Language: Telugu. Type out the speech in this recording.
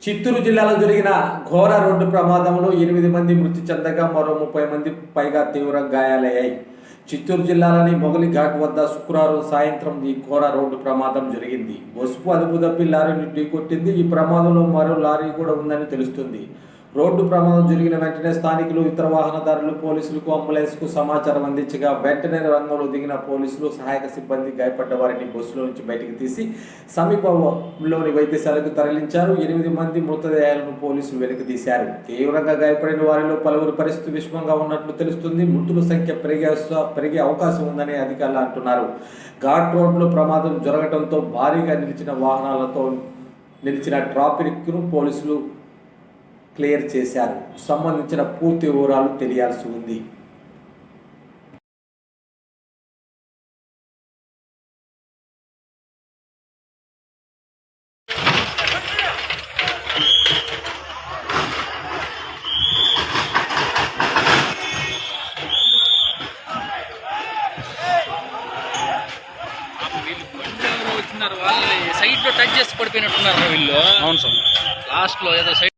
చిత్తూరు జిల్లాలో జరిగిన ఘోర రోడ్డు ప్రమాదంలో 8 మంది మృతి చెందగా మరో 30 మంది పైగా తీవ్ర గాయాలయ్యాయి. చిత్తూరు జిల్లాలోని మొగలి ఘాట్ వద్ద శుక్రవారం సాయంత్రం ఈ ఘోర రోడ్డు ప్రమాదం జరిగింది. బస్సుకు అదుపు తప్పి లారీని ఢీకొట్టింది. ఈ ప్రమాదంలో మరో లారీ కూడా ఉందని తెలుస్తుంది. రోడ్డు ప్రమాదం జరిగిన వెంటనే స్థానికులు, ఇతర వాహనదారులు పోలీసులకు, అంబులెన్స్కు సమాచారం అందించగా వెంటనే రంగంలో దిగిన పోలీసులు, సహాయక సిబ్బంది గాయపడ్డ వారిని బస్సులో నుంచి బయటికి తీసి సమీపంలోని వైద్యశాలకు తరలించారు. 8 మంది మృతదేహాలను పోలీసులు వెలికితీశారు. తీవ్రంగా గాయపడిన వారిలో పలువురు పరిస్థితి విషమంగా ఉన్నట్లు తెలుస్తుంది. మృతుల సంఖ్య పెరిగే అవకాశం ఉందని అధికారులు అంటున్నారు. ఘాట్ రోడ్లో ప్రమాదం జరగడంతో భారీగా నిలిచిన ట్రాఫిక్ను పోలీసులు క్లియర్ చేశారు. సంబంధించిన పూర్తి వివరాలు తెలియాల్సి ఉంది. సైడ్ లో టచ్ చేసి పడిపోయినట్టున్నారు వీళ్ళు. అవును సార్, లాస్ట్ లో ఏదో సైడ్